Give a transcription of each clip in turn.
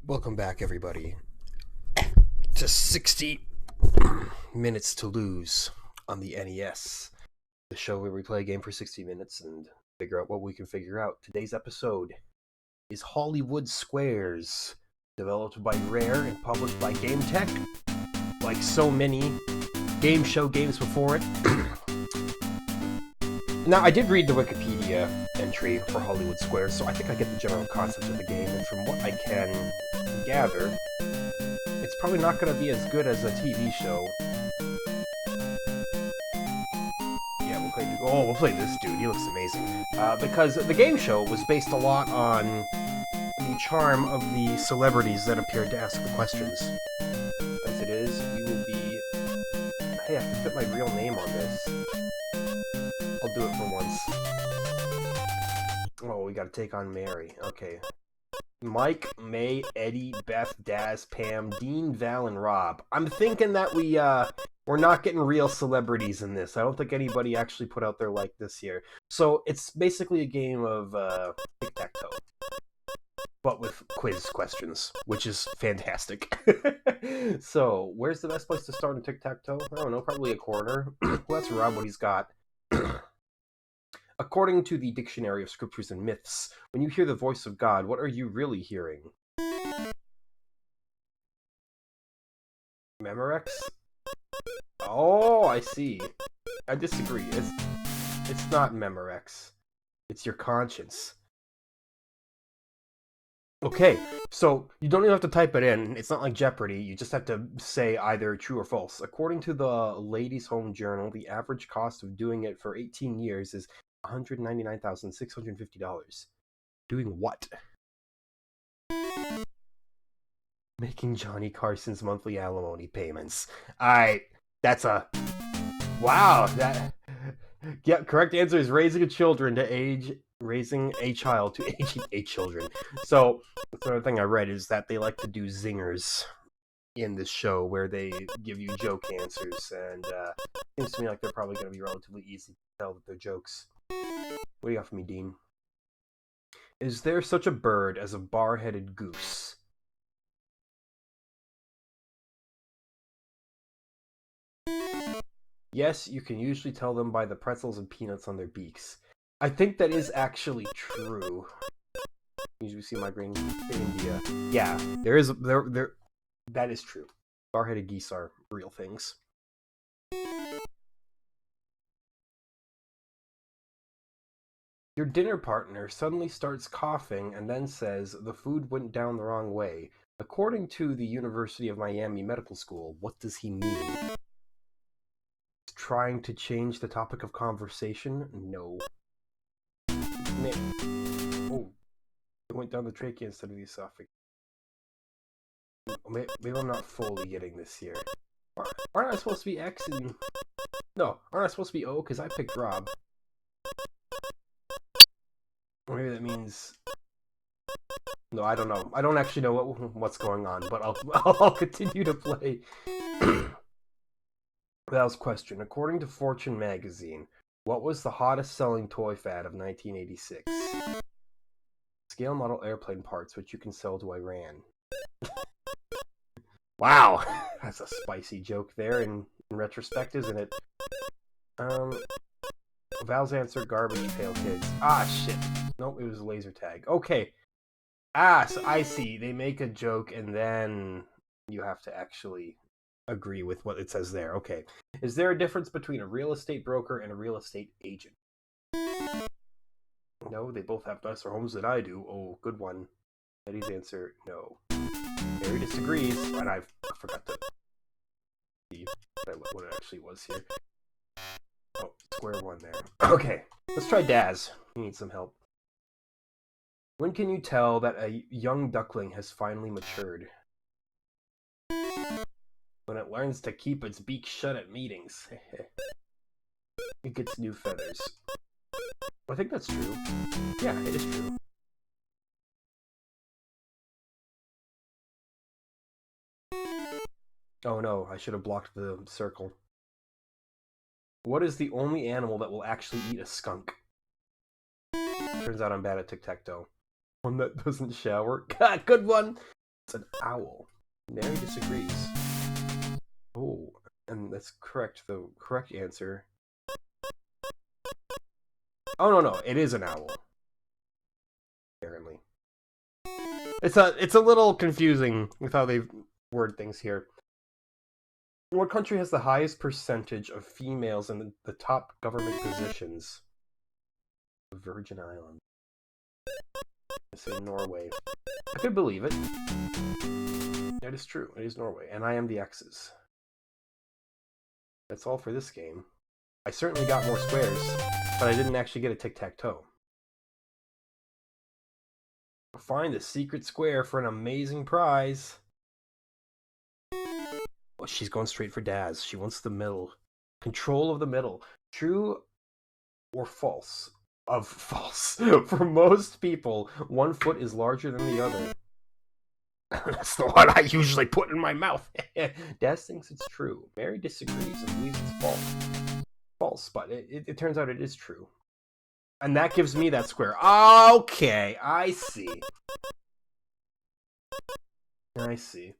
Welcome back, everybody, to 60 Minutes to Lose on the NES, the show where we play a game for 60 minutes and figure out what we can figure out. Today's episode is Hollywood Squares, developed by Rare and published by Game Tech. Like so many game show games before it. Now, I did read the Wikipedia entry for Hollywood Squares, so I think I get the general concept of the game, and from what I can gather, it's probably not going to be as good as a TV show. Yeah, we'll play this dude. He looks amazing. Because the game show was based a lot on the charm of the celebrities that appeared to ask the questions. As it is, we will be... Hey, I have to put my real name on this. I'll do it for once. Oh, we gotta take on Mary. Okay. Mike, May, Eddie, Beth, Daz, Pam, Dean, Val, and Rob. I'm thinking that we're not getting real celebrities in this. I don't think anybody actually put out their like this here. So it's basically a game of tic-tac-toe, but with quiz questions, which is fantastic. So, where's the best place to start in tic-tac-toe? I don't know, probably a corner. Well, let's Rob what he's got. According to the Dictionary of Scriptures and Myths, when you hear the voice of God, what are you really hearing? Memorex? Oh, I see. I disagree. It's not Memorex. It's your conscience. Okay, so you don't even have to type it in. It's not like Jeopardy. You just have to say either true or false. According to the Ladies' Home Journal, the average cost of doing it for 18 years is $199,650. Doing what? Making Johnny Carson's monthly alimony payments. That's a... Wow, that... Yeah, correct answer is raising a child to aging 8 children. So, the other thing I read is that they like to do zingers in this show where they give you joke answers, and it seems to me like they're probably going to be relatively easy to tell that they're jokes. What do you got for me, Dean? Is there such a bird as a bar-headed goose? Yes, you can usually tell them by the pretzels and peanuts on their beaks. I think that is actually true. Usually see migrating to India. Yeah, that is true. Bar-headed geese are real things. Your dinner partner suddenly starts coughing and then says the food went down the wrong way. According to the University of Miami Medical School, what does he mean? Trying to change the topic of conversation? No. Oh, it went down the trachea instead of the esophagus. Maybe I'm not fully getting this here. Aren't I supposed to be X and... No, aren't I supposed to be O because I picked Rob? Or maybe that means... No, I don't know. I don't actually know what's going on, but I'll continue to play. Val's question. According to Fortune magazine, what was the hottest selling toy fad of 1986? Scale model airplane parts, which you can sell to Iran. Wow, that's a spicy joke there in retrospect, isn't it? Val's answer, garbage pail kids. Ah, shit. Nope, it was laser tag. Okay. Ah, so I see. They make a joke and then you have to actually agree with what it says there. Okay. Is there a difference between a real estate broker and a real estate agent? No, they both have nicer homes than I do. Oh, good one. Eddie's answer, no. Harry disagrees, and I forgot to see what it actually was here. Oh, square one there. Okay, let's try Daz. He needs some help. When can you tell that a young duckling has finally matured? When it learns to keep its beak shut at meetings. It gets new feathers. I think that's true. Yeah, it is true. Oh no, I should have blocked the circle. What is the only animal that will actually eat a skunk? Turns out I'm bad at tic-tac-toe. One that doesn't shower. God, good one! It's an owl. Mary disagrees. Oh, and that's correct. The correct answer. Oh no, it is an owl. Apparently, it's a little confusing with how they word things here. What country has the highest percentage of females in the top government positions? The Virgin Islands. I say Norway. I could believe it. That is true. It is Norway, and I am the X's. That's all for this game. I certainly got more squares, but I didn't actually get a tic-tac-toe. Find the secret square for an amazing prize. Well, she's going straight for Daz. She wants the middle. Control of the middle. True or false? Of false. For most people, one foot is larger than the other. That's the one I usually put in my mouth. Daz thinks it's true. Mary disagrees and believes it's false. False, but it turns out it is true. And that gives me that square. Okay, I see. I see.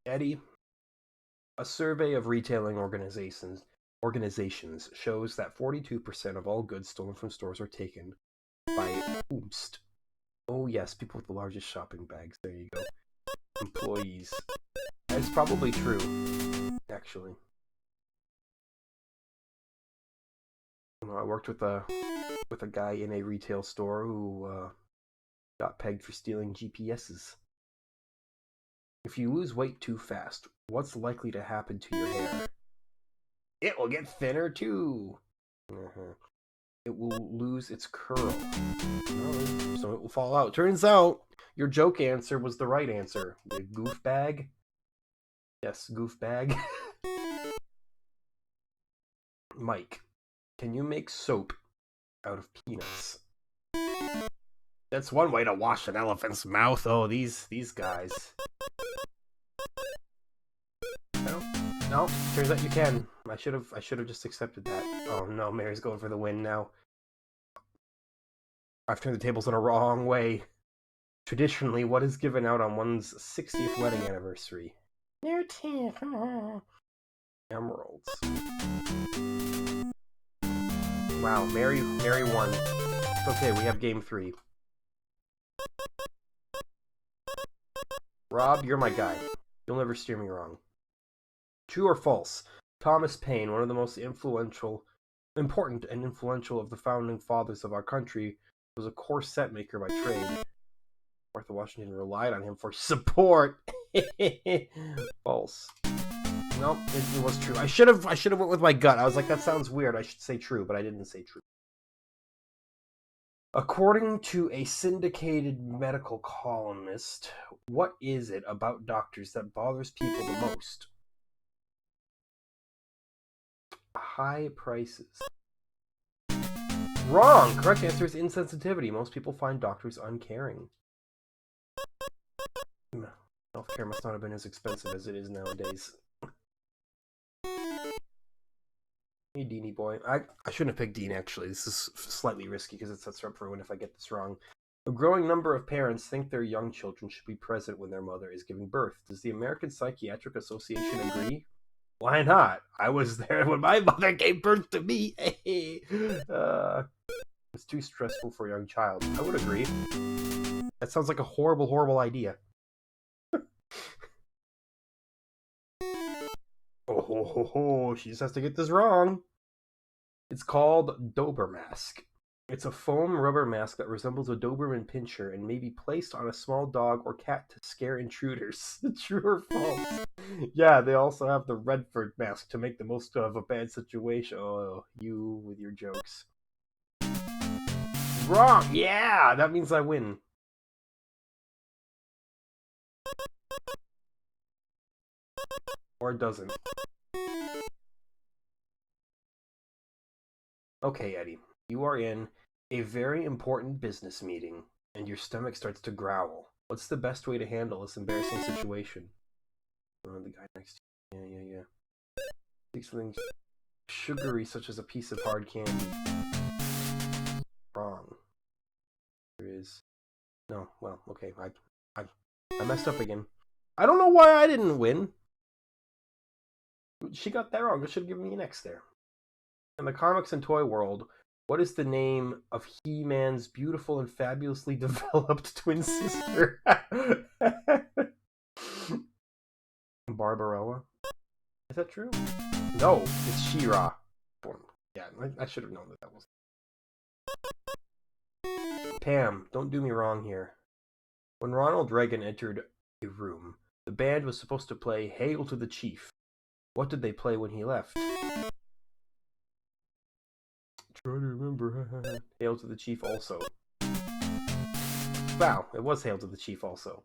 Eddie, a survey of retailing organizations shows that 42% of all goods stolen from stores are taken by oomst. Oh yes, people with the largest shopping bags. There you go. Employees. That's probably true, actually. I worked with a guy in a retail store who got pegged for stealing GPSs. If you lose weight too fast, what's likely to happen to your hair? It will get thinner too. It will lose its curl. So it will fall out. Turns out your joke answer was the right answer. The goof bag. Yes, goof bag. Mike, can you make soap out of peanuts? That's one way to wash an elephant's mouth. Oh, these guys. No, turns out you can. I should have just accepted that. Oh no, Mary's going for the win now. I've turned the tables in a wrong way. Traditionally, what is given out on one's 60th wedding anniversary? New teeth. Emeralds. Wow, Mary won. It's okay, we have game 3. Rob, you're my guy. You'll never steer me wrong. True or false? Thomas Paine, one of the most important and influential of the founding fathers of our country, was a corset maker by trade. Martha Washington relied on him for support. False. Nope, it was true. I should have went with my gut. I was like, that sounds weird. I should say true, but I didn't say true. According to a syndicated medical columnist, what is it about doctors that bothers people the most? High prices. Wrong! Correct answer is insensitivity. Most people find doctors uncaring. Healthcare must not have been as expensive as it is nowadays. Hey, Deanie boy. I shouldn't have picked Dean, actually. This is slightly risky because it sets her up for a win if I get this wrong. A growing number of parents think their young children should be present when their mother is giving birth. Does the American Psychiatric Association agree? Why not? I was there when my mother gave birth to me. It's too stressful for a young child. I would agree. That sounds like a horrible, horrible idea. Oh, she just has to get this wrong. It's called Dober mask. It's a foam rubber mask that resembles a Doberman pinscher and may be placed on a small dog or cat to scare intruders. True or false? Yeah, they also have the Redford mask to make the most of a bad situation. Oh, you with your jokes. Wrong! Yeah! That means I win. Or it doesn't. Okay, Eddie. You are in a very important business meeting, and your stomach starts to growl. What's the best way to handle this embarrassing situation? The guy next to you. Yeah. Take something sugary, such as a piece of hard candy. Wrong. There is No, well, okay. I messed up again. I don't know why I didn't win. She got that wrong. It should have given me an X there. In the comics and toy world, what is the name of He-Man's beautiful and fabulously developed twin sister? Barbarella? Is that true? No, it's She-Ra. Yeah, I should have known that was. Pam, don't do me wrong here. When Ronald Reagan entered a room, the band was supposed to play Hail to the Chief. What did they play when he left? Try to remember. Hail to the Chief also. Wow, it was Hail to the Chief also.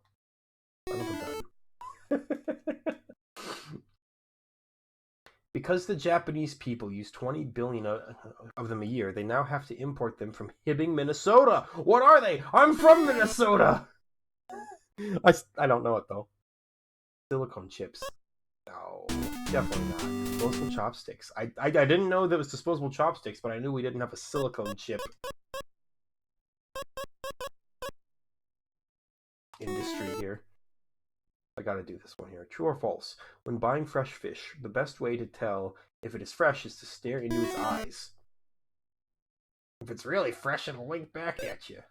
Because the Japanese people use 20 billion of them a year, they now have to import them from Hibbing, Minnesota. What are they? I'm from Minnesota! I don't know it, though. Silicone chips. No, definitely not. Disposable chopsticks. I didn't know there was disposable chopsticks, but I knew we didn't have a silicone chip industry here. I gotta do this one here. True or false? When buying fresh fish, the best way to tell if it is fresh is to stare into its eyes. If it's really fresh, it'll wink back at you.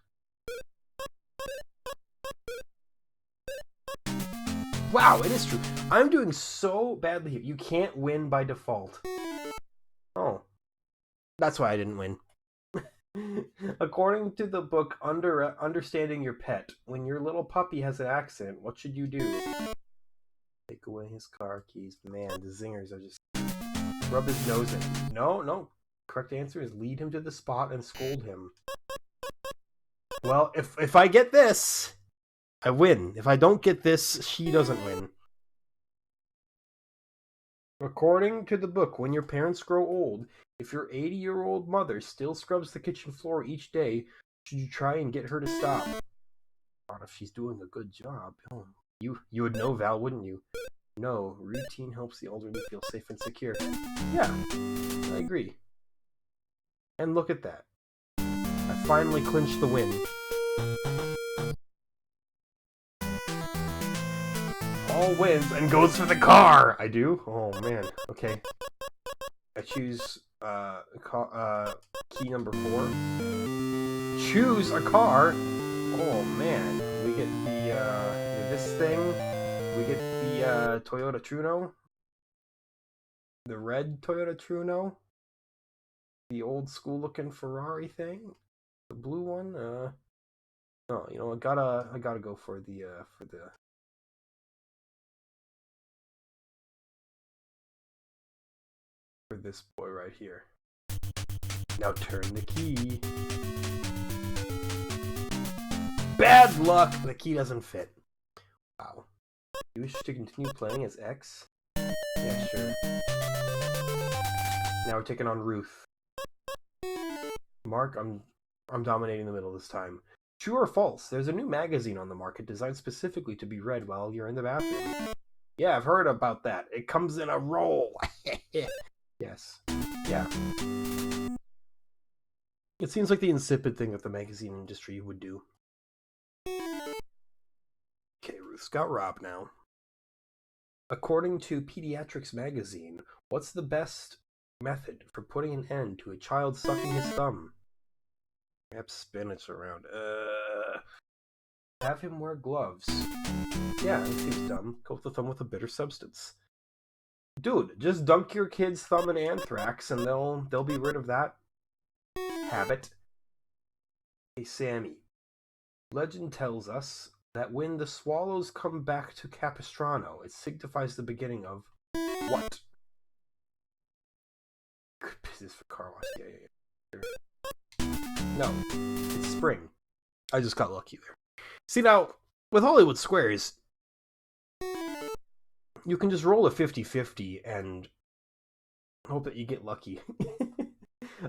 Wow, it is true. I'm doing so badly here. You can't win by default. Oh. That's why I didn't win. According to the book Understanding Your Pet, when your little puppy has an accident, what should you do? Take away his car keys. Man, the zingers are just... Rub his nose in. No. Correct answer is lead him to the spot and scold him. Well, if I get this, I win. If I don't get this, she doesn't win. According to the book, when your parents grow old, if your 80-year-old mother still scrubs the kitchen floor each day, should you try and get her to stop? Not if she's doing a good job. Oh, you would know, Val, wouldn't you? No, routine helps the elderly feel safe and secure. Yeah, I agree. And look at that. I finally clinched the win. All wins and goes for the car! I do? Oh, man. Okay. I choose key number 4. Choose a car? Oh, man. We get this thing. We get the Toyota Truno. The red Toyota Truno. The old school looking Ferrari thing. The blue one. No, you know, I gotta go for this boy right here. Now turn the key. Bad luck! The key doesn't fit. Wow. You wish to continue playing as X? Yeah, sure. Now we're taking on Ruth. Mark, I'm dominating the middle this time. True or false? There's a new magazine on the market designed specifically to be read while you're in the bathroom. Yeah, I've heard about that. It comes in a roll. Yes. Yeah. It seems like the insipid thing that the magazine industry would do. Okay, Ruth's got Rob now. According to Pediatrics magazine, what's the best method for putting an end to a child sucking his thumb? Wrap spinach around. Have him wear gloves. Yeah, that seems dumb. Coat the thumb with a bitter substance. Dude, just dunk your kid's thumb in anthrax and they'll be rid of that habit. Hey, Sammy. Legend tells us that when the swallows come back to Capistrano, it signifies the beginning of what? This is for car wash. Yeah. No, it's spring. I just got lucky there. See, now, with Hollywood Squares, you can just roll a 50-50 and hope that you get lucky.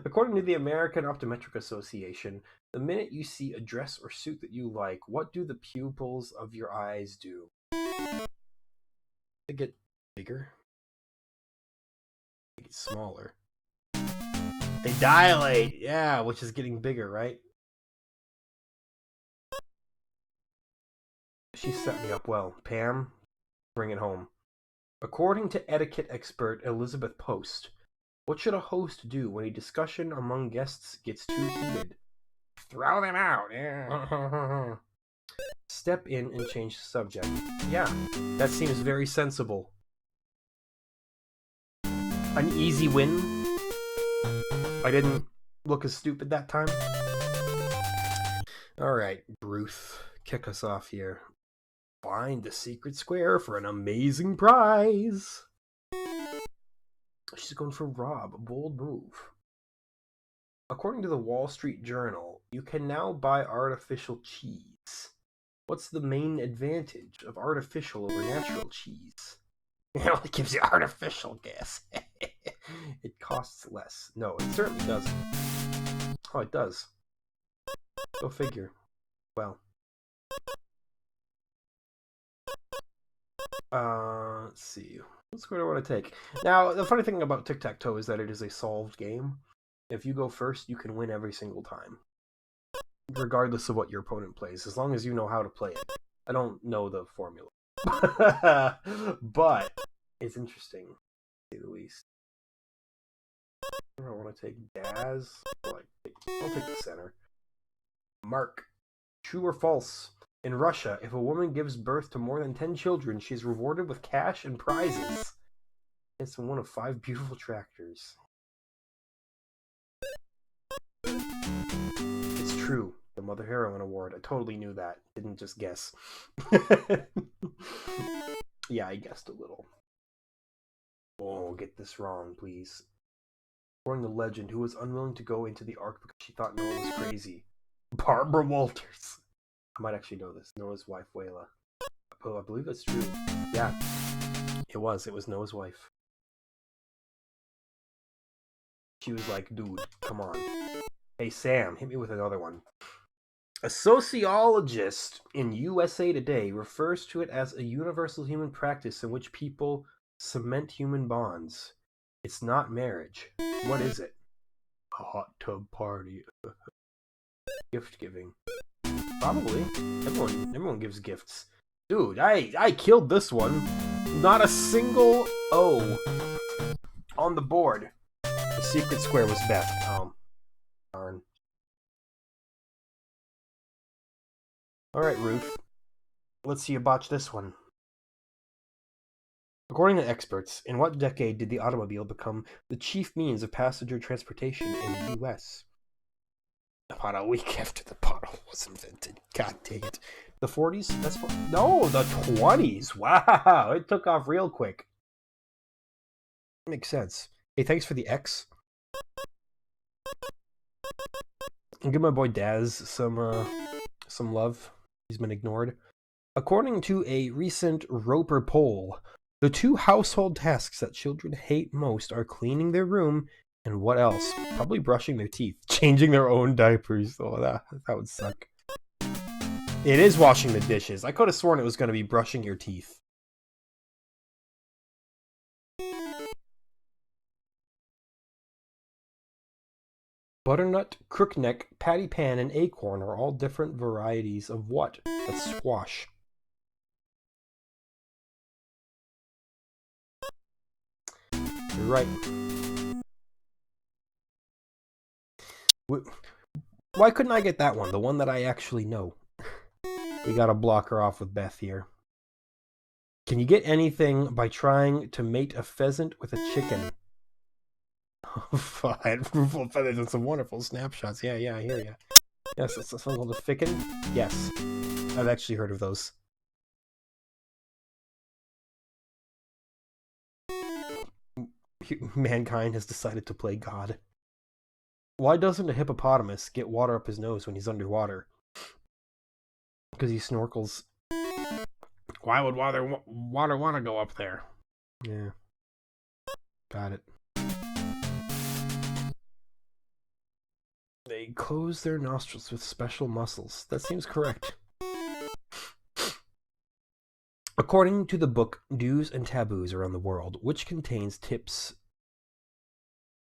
According to the American Optometric Association, the minute you see a dress or suit that you like, what do the pupils of your eyes do? They get bigger. They get smaller. They dilate, yeah, which is getting bigger, right? She set me up well. Pam, bring it home. According to etiquette expert Elizabeth Post, what should a host do when a discussion among guests gets too heated? Throw them out. Step in and change the subject. Yeah, that seems very sensible. An easy win. I didn't look as stupid that time. Alright, Ruth, kick us off here. Find the secret square for an amazing prize. She's going for Rob. A bold move. According to the Wall Street Journal, you can now buy artificial cheese. What's the main advantage of artificial over natural cheese? It only gives you artificial gas. It costs less. No, it certainly doesn't. Oh, it does. Go figure. Well. Let's see. What square do I want to take? Now, the funny thing about tic-tac-toe is that it is a solved game. If you go first, you can win every single time. Regardless of what your opponent plays, as long as you know how to play it. I don't know the formula. But it's interesting, to say the least. I want to take Daz. I'll take the center. Mark. True or false? In Russia, if a woman gives birth to more than 10 children, she is rewarded with cash and prizes. It's one of 5 beautiful tractors. It's true. The Mother Heroine Award. I totally knew that. Didn't just guess. Yeah, I guessed a little. Oh, get this wrong, please. According to legend, who was unwilling to go into the Ark because she thought Noah was crazy? Barbara Walters. I might actually know this. Noah's wife, Wayla. Oh, I believe that's true. Yeah. It was. It was Noah's wife. She was like, dude, come on. Hey, Sam, hit me with another one. A sociologist in USA Today refers to it as a universal human practice in which people cement human bonds. It's not marriage. What is it? A hot tub party. Gift giving. Probably. Everyone gives gifts. Dude, I killed this one. Not a single O on the board. The secret square was Beth. Oh, darn. Alright, Ruth. Let's see you botch this one. According to experts, in what decade did the automobile become the chief means of passenger transportation in the U.S.? About a week after the bottle was invented. God dang it. The 40s? No, the 20s. Wow, it took off real quick. Makes sense. Hey, thanks for the X. And give my boy Daz some love. He's been ignored. According to a recent Roper poll, the 2 household tasks that children hate most are cleaning their room and what else? Probably brushing their teeth. Changing their own diapers. Oh, that would suck. It is washing the dishes. I could have sworn it was going to be brushing your teeth. Butternut, crookneck, patty pan, and acorn are all different varieties of what? That's squash. You're right. Why couldn't I get that one? The one that I actually know. We gotta block her off with Beth here. Can you get anything by trying to mate a pheasant with a chicken? Fine. Fruitful feathers and some wonderful snapshots. Yeah, I hear ya. Yes, it's something called a ficken? Yes. I've actually heard of those. Mankind has decided to play God. Why doesn't a hippopotamus get water up his nose when he's underwater? Because he snorkels. Why would water want to go up there? Yeah. Got it. They close their nostrils with special muscles. That seems correct. According to the book Do's and Taboos Around the World, which contains tips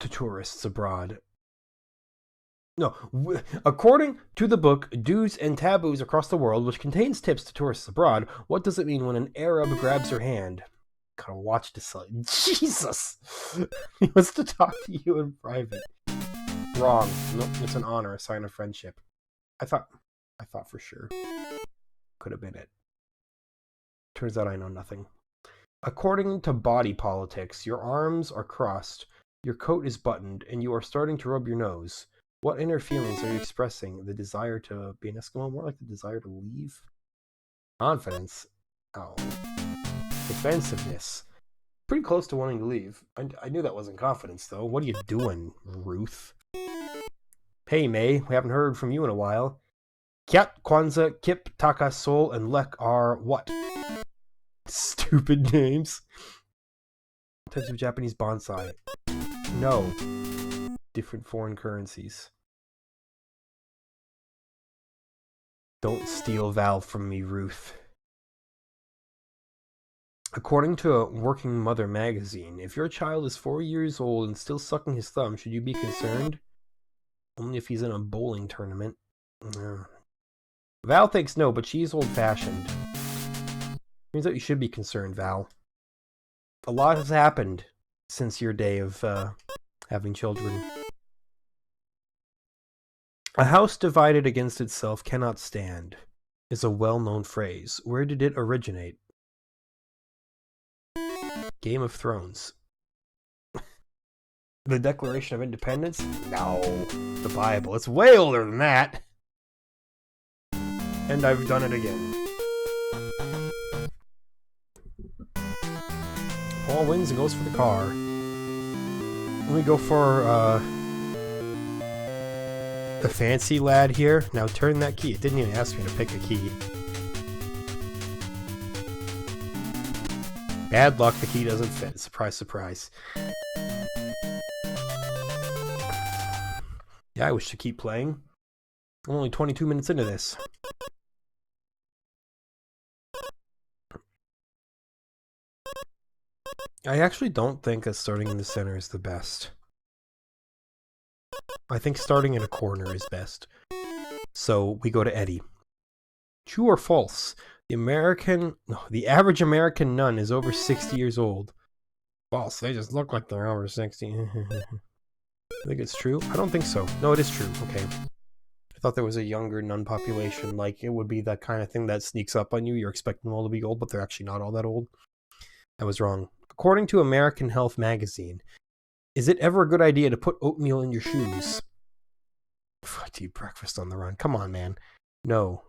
to tourists abroad, No, according to the book Do's and Taboos Across the World, which contains tips to tourists abroad, what does it mean when an Arab grabs your hand? Gotta watch this. Jesus! He wants to talk to you in private. Wrong. Nope, it's an honor, a sign of friendship. I thought for sure. Could have been it. Turns out I know nothing. According to body politics, your arms are crossed, your coat is buttoned, and you are starting to rub your nose. What inner feelings are you expressing? The desire to be an Eskimo? More like the desire to leave? Confidence? Oh. Defensiveness. Pretty close to wanting to leave. I knew that wasn't confidence, though. What are you doing, Ruth? Hey, May. We haven't heard from you in a while. Kyat, Kwanzaa, Kip, Taka, Sol, and Lek are what? Stupid names. Types of Japanese bonsai. No. Different foreign currencies. Don't steal Val from me, Ruth. According to a Working Mother magazine, if your child is 4 years old and still sucking his thumb, should you be concerned? Only if he's in a bowling tournament. Val thinks no, but she's old-fashioned. Means that you should be concerned, Val. A lot has happened since your day of having children. A house divided against itself cannot stand is a well-known phrase. Where did it originate? Game of Thrones. The Declaration of Independence? No. The Bible. It's way older than that. And I've done it again. Paul wins and goes for the car. Let me go for the fancy lad here. Now turn that key. It didn't even ask me to pick a key. Bad luck, the key doesn't fit. Surprise, surprise. Yeah, I wish to keep playing. I'm only 22 minutes into this. I actually don't think that starting in the center is the best. I think starting in a corner is best. So we go to Eddie. True or false? The average American nun is over 60 years old. False. They just look like they're over 60. I think it's true. I don't think so. No, it is true. Okay. I thought there was a younger nun population. Like, it would be that kind of thing that sneaks up on you. You're expecting them all to be old, but they're actually not all that old. I was wrong. According to American Health magazine, is it ever a good idea to put oatmeal in your shoes? I eat breakfast on the run. Come on, man. No.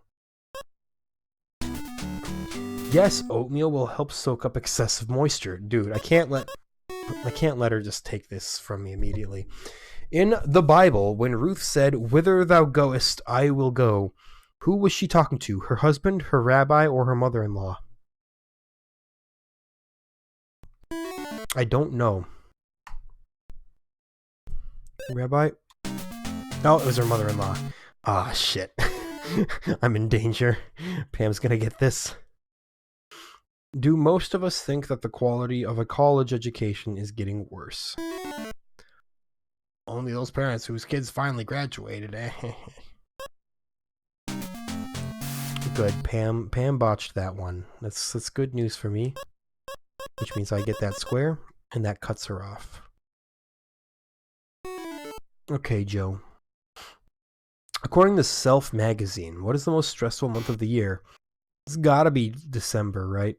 Yes, oatmeal will help soak up excessive moisture. Dude, I can't let her just take this from me immediately. In the Bible, when Ruth said, "Whither thou goest, I will go," who was she talking to? Her husband, her rabbi, or her mother-in-law? I don't know. Rabbi? No, it was her mother-in-law. Ah, shit. I'm in danger. Pam's gonna get this. Do most of us think that the quality of a college education is getting worse? Only those parents whose kids finally graduated, eh? Good. Pam botched that one. That's good news for me. Which means I get that square, and that cuts her off. Okay, Joe. According to Self magazine, what is the most stressful month of the year? It's gotta be December, right?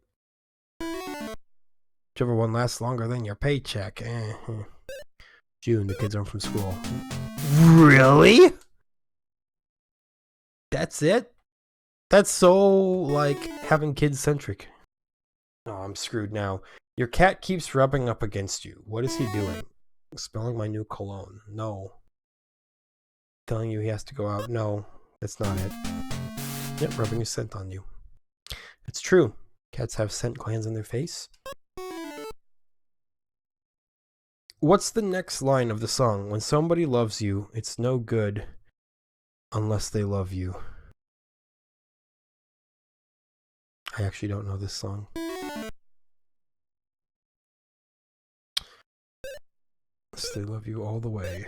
Whichever one lasts longer than your paycheck. June, the kids aren't from school. Really? That's it? That's so, like, having kids-centric. Oh, I'm screwed now. Your cat keeps rubbing up against you. What is he doing? Smelling my new cologne. No. Telling you he has to go out. No, that's not it. Yep, rubbing his scent on you. It's true. Cats have scent glands in their face. What's the next line of the song? When somebody loves you, it's no good unless they love you. I actually don't know this song. Unless they love you all the way.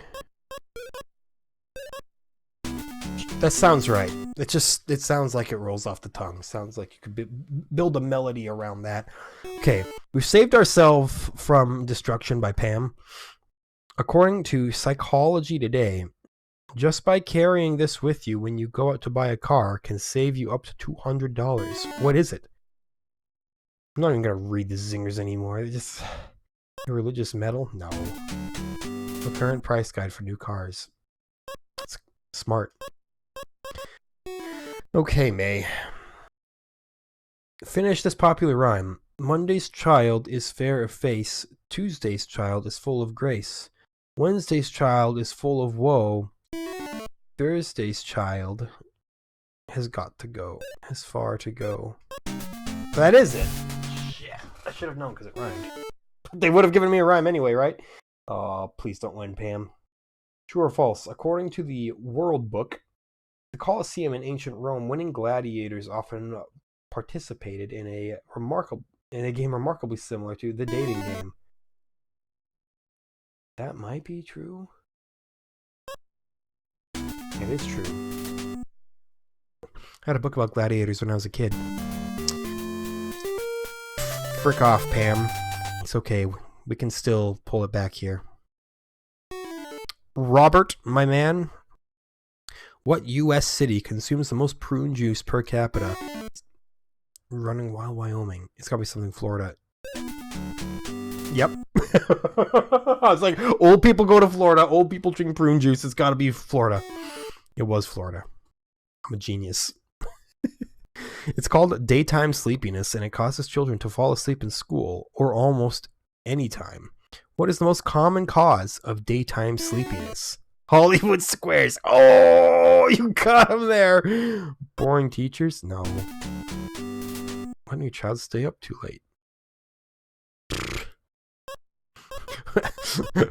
That sounds right. It sounds like it rolls off the tongue. Sounds like you could build a melody around that. Okay, we've saved ourselves from destruction by Pam. According to Psychology Today, just by carrying this with you when you go out to buy a car can save you up to $200. What is it? I'm not even going to read the zingers anymore. They just... A religious medal? No. The current price guide for new cars. It's smart. Okay, May. Finish this popular rhyme. Monday's child is fair of face. Tuesday's child is full of grace. Wednesday's child is full of woe. Thursday's child has got to go. Has far to go. That is it. Shit. I should have known because it rhymed. They would have given me a rhyme anyway, right? Oh, please don't win, Pam. True or false? According to the World Book, the Colosseum in ancient Rome, winning gladiators often participated in a game remarkably similar to the dating game. That might be true. It is true. I had a book about gladiators when I was a kid. Frick off, Pam. It's okay. We can still pull it back here. Robert, my man. What U.S. city consumes the most prune juice per capita? Running Wild, Wyoming. It's gotta be something Florida. Yep. I was like, old people go to Florida. Old people drink prune juice. It's gotta be Florida. It was Florida. I'm a genius. It's called daytime sleepiness, and it causes children to fall asleep in school or almost any time. What is the most common cause of daytime sleepiness? Hollywood Squares. Oh, you got him there. Boring teachers? No. Why did your child stay up too late?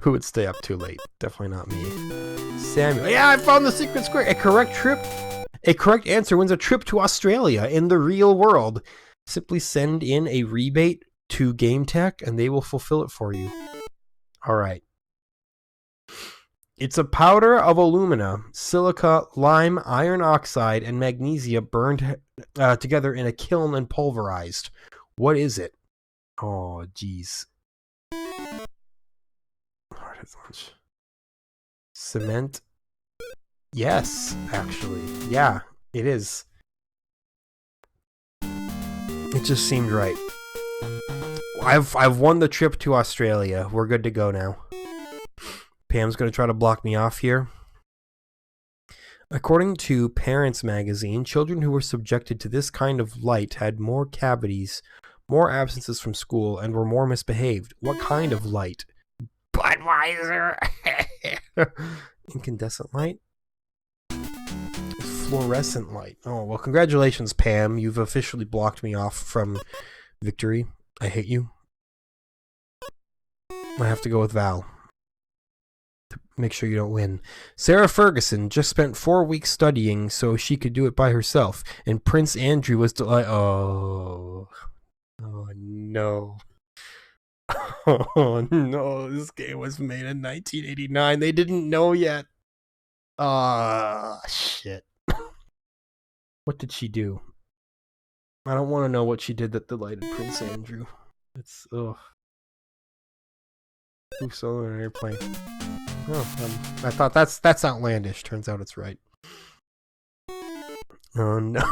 Who would stay up too late? Definitely not me. Samuel. Yeah, I found the secret square. A correct answer wins a trip to Australia in the real world. Simply send in a rebate to Game Tech and they will fulfill it for you. All right. It's a powder of alumina, silica, lime, iron oxide, and magnesia burned together in a kiln and pulverized. What is it? Oh, jeez. Cement? Yes, actually. Yeah, it is. It just seemed right. I've won the trip to Australia. We're good to go now. Pam's going to try to block me off here. According to Parents Magazine, children who were subjected to this kind of light had more cavities, more absences from school, and were more misbehaved. What kind of light? Budweiser! Incandescent light? Fluorescent light. Oh, well, congratulations, Pam. You've officially blocked me off from victory. I hate you. I have to go with Val. To make sure you don't win. Sarah Ferguson just spent 4 weeks studying so she could do it by herself, and Prince Andrew was oh no. Oh no, this game was made in 1989. They didn't know yet. Shit. What did she do? I don't want to know what she did that delighted Prince Andrew. It's, ugh. Who solo on an airplane? Oh, I thought that's outlandish. Turns out it's right. Oh no.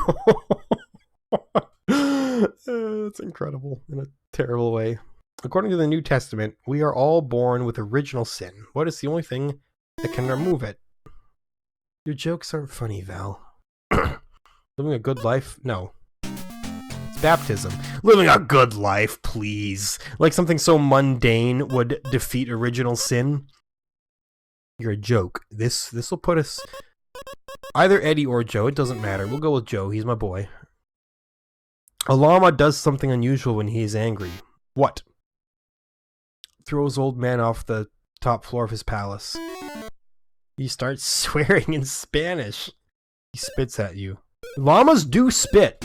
It's incredible in a terrible way. According to the New Testament, we are all born with original sin. What is the only thing that can remove it? Your jokes aren't funny, Val. Living a good life? No. It's baptism. Living a good life, please. Like something so mundane would defeat original sin. You're a joke. This will put us... Either Eddie or Joe, it doesn't matter. We'll go with Joe, he's my boy. A llama does something unusual when he is angry. What? Throws old man off the top floor of his palace. He starts swearing in Spanish. He spits at you. Llamas do spit.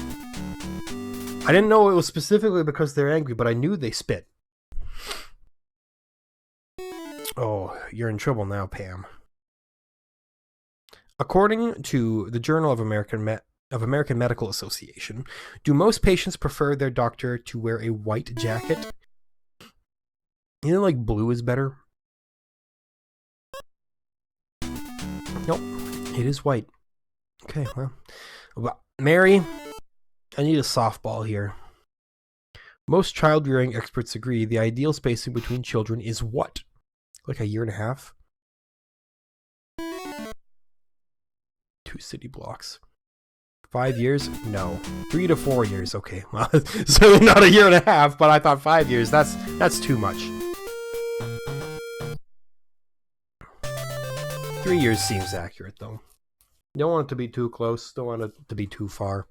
I didn't know it was specifically because they're angry, but I knew they spit. Oh, you're in trouble now, Pam. According to the Journal of American Medical Association, do most patients prefer their doctor to wear a white jacket? You know, like blue is better? Nope, it is white. Okay, well, Mary, I need a softball here. Most child-rearing experts agree the ideal spacing between children is what? Like a year and a half? 2 city blocks. 5 years? No. 3 to 4 years. Okay, well, certainly not a year and a half, but I thought 5 years. That's too much. 3 years seems accurate, though. Don't want it to be too close. Don't want it to be too far.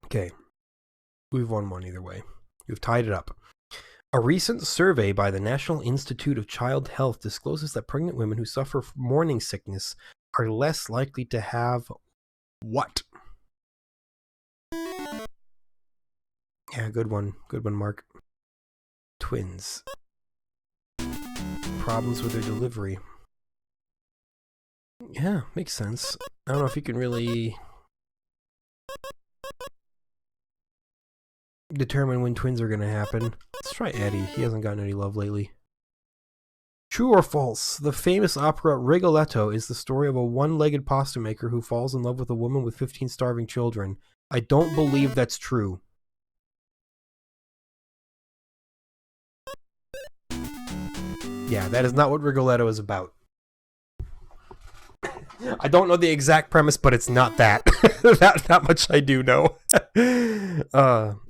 Okay. We've won one either way. We've tied it up. A recent survey by the National Institute of Child Health discloses that pregnant women who suffer from morning sickness are less likely to have what? Yeah, good one. Good one, Mark. Twins. Problems with their delivery. Yeah, makes sense. I don't know if you can really determine when twins are going to happen. Let's try Eddie. He hasn't gotten any love lately. True or false? The famous opera Rigoletto is the story of a one-legged pasta maker who falls in love with a woman with 15 starving children. I don't believe that's true. Yeah, that is not what Rigoletto is about. I don't know the exact premise, but it's not that. that much I do know.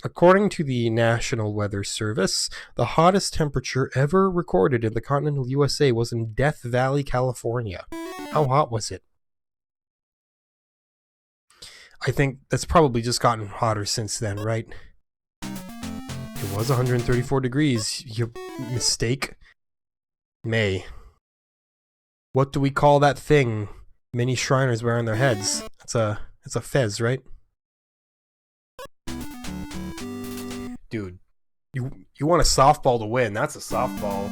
According to the National Weather Service, the hottest temperature ever recorded in the continental USA was in Death Valley, California. How hot was it? I think that's probably just gotten hotter since then, right? It was 134 degrees. Your mistake? May. What do we call that thing many Shriners wear on their heads? It's a fez, right? Dude, you want a softball to win. That's a softball.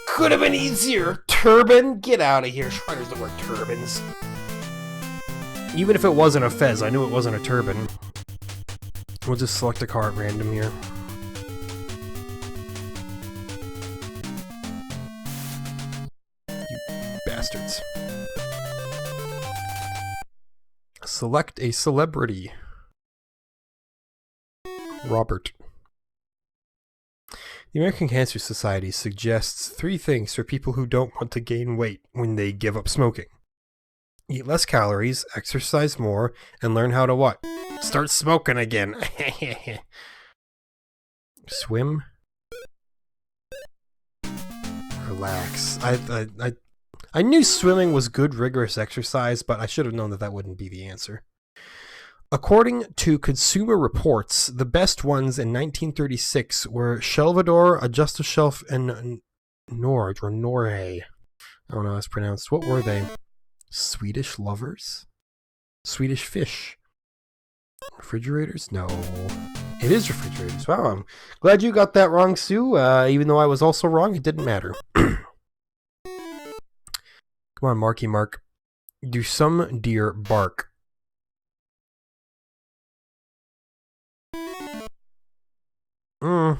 Could have been easier. Turban? Get out of here. Shriners don't wear turbans. Even if it wasn't a fez, I knew it wasn't a turban. We'll just select a car at random here. Bastards. Select a celebrity. Robert. The American Cancer Society suggests 3 things for people who don't want to gain weight when they give up smoking. Eat less calories, exercise more, and learn how to what? Start smoking again. Swim. Relax. I knew swimming was good, rigorous exercise, but I should have known that that wouldn't be the answer. According to Consumer Reports, the best ones in 1936 were Shelvador, Adjust a Shelf, and Norge, or Norge. I don't know how it's pronounced. What were they? Swedish lovers? Swedish fish? Refrigerators? No. It is refrigerators. Wow, I'm glad you got that wrong, Sue. Even though I was also wrong, it didn't matter. Come on, Marky Mark. Do some deer bark? Bark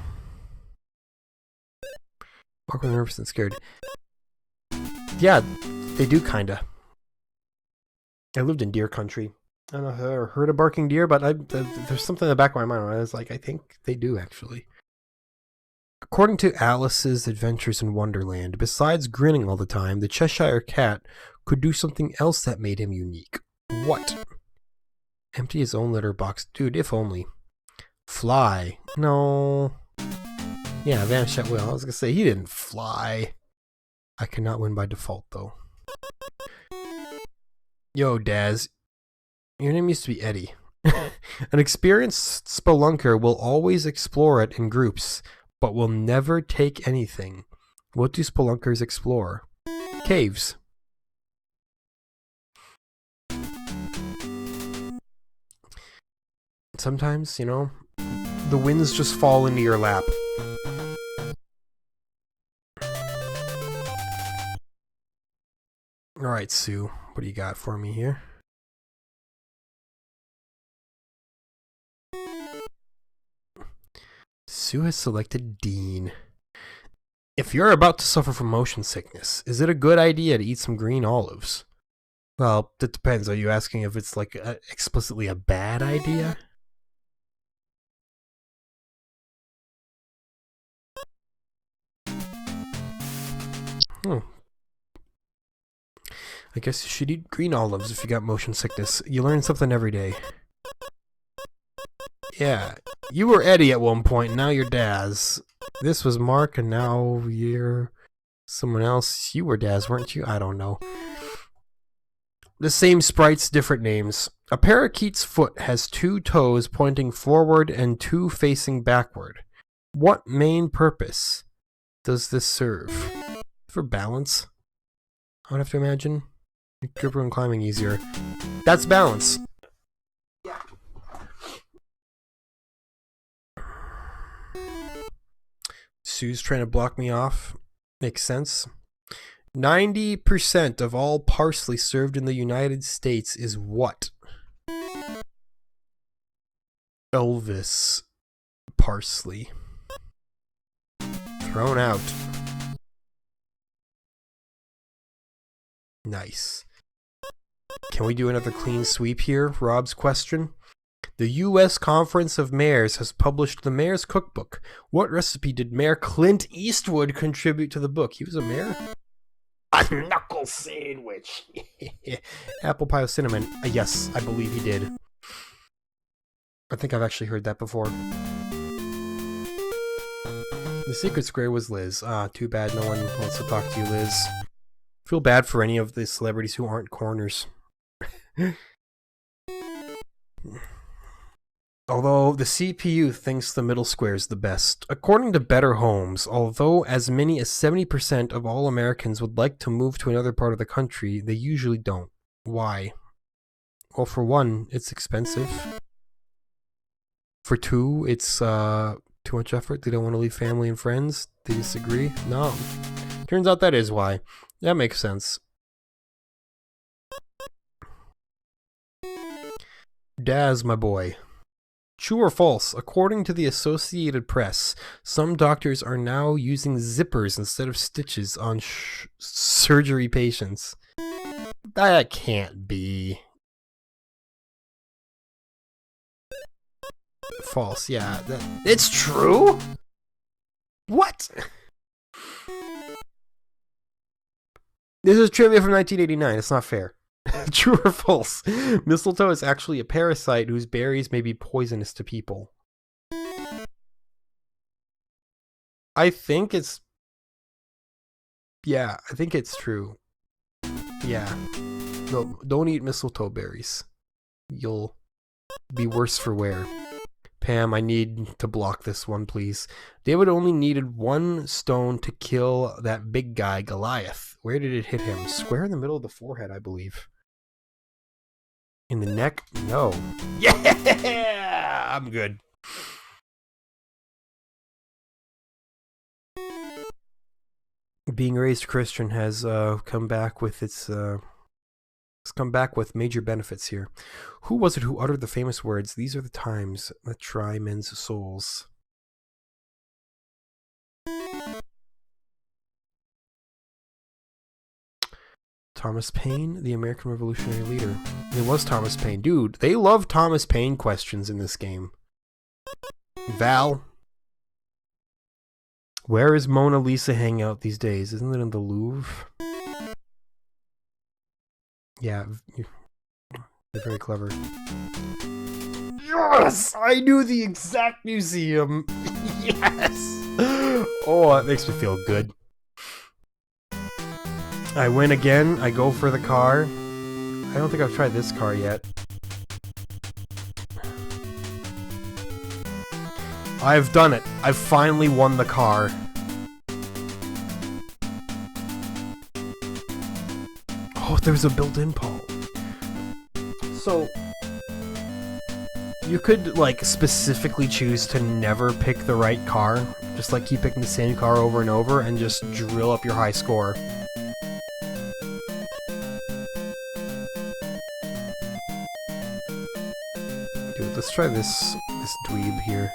when nervous and scared. Yeah, they do kinda. I lived in deer country. I don't know if I've ever heard of barking deer, but there's something in the back of my mind where I was like, I think they do actually. According to Alice's Adventures in Wonderland, besides grinning all the time, the Cheshire Cat could do something else that made him unique. What? Empty his own litter box. Dude, if only. Fly. No. Yeah, vanish at will. I was gonna say, he didn't fly. I cannot win by default, though. Yo, Daz. Your name used to be Eddie. An experienced spelunker will always explore it in groups, but will never take anything. What do spelunkers explore? Caves. Sometimes, you know, the winds just fall into your lap. Alright, Sue. What do you got for me here? Sue has selected Dean. If you're about to suffer from motion sickness, is it a good idea to eat some green olives? Well, it depends. Are you asking if it's like explicitly a bad idea? Hmm. I guess you should eat green olives if you got motion sickness. You learn something every day. Yeah, you were Eddie at one point, now you're Daz. This was Mark, and now you're someone else. You were Daz, weren't you? I don't know. The same sprites, different names. A parakeet's foot has 2 toes pointing forward and 2 facing backward. What main purpose does this serve? For balance? I would have to imagine. Make gripper and climbing easier. That's balance. Yeah. Sue's trying to block me off. Makes sense. 90% of all parsley served in the United States is what? Elvis parsley. Thrown out. Nice. Can we do another clean sweep here? Rob's question. The U.S. Conference of Mayors has published the Mayor's Cookbook. What recipe did Mayor Clint Eastwood contribute to the book? He was a mayor? A knuckle sandwich. Apple pie with cinnamon. Yes, I believe he did. I think I've actually heard that before. The secret square was Liz. Too bad no one wants to talk to you, Liz. Feel bad for any of the celebrities who aren't corners. Although the CPU thinks the middle square is the best. According to Better Homes, although as many as 70% of all Americans would like to move to another part of the country, they usually don't. Why? Well, for one, it's expensive. For two, it's too much effort. They don't want to leave family and friends. They disagree. No. Turns out that is why. That makes sense. Daz, my boy. True or false? According to the Associated Press, some doctors are now using zippers instead of stitches on surgery patients. That can't be. False, yeah. It's true? What? This is trivia from 1989. It's not fair. True or false? Mistletoe is actually a parasite whose berries may be poisonous to people. I think it's... Yeah, I think it's true. Yeah. No, don't eat mistletoe berries. You'll be worse for wear. Pam, I need to block this one, please. David only needed 1 stone to kill that big guy, Goliath. Where did it hit him? Square in the middle of the forehead, I believe. In the neck? No. Yeah! I'm good. Being raised Christian has come back with major benefits here. Who was it who uttered the famous words, "These are the times that try men's souls"? Thomas Paine, the American Revolutionary leader. It was Thomas Paine. Dude, they love Thomas Paine questions in this game. Val. Where is Mona Lisa hang out these days? Isn't it in the Louvre? Yeah, they're very clever. Yes! I knew the exact museum! Yes! Oh, that makes me feel good. I win again. I go for the car. I don't think I've tried this car yet. I've done it. I've finally won the car. Oh, there's a built-in Paul. So, you could, like, specifically choose to never pick the right car. Just, like, keep picking the same car over and over and just drill up your high score. do it. Let's try this dweeb here.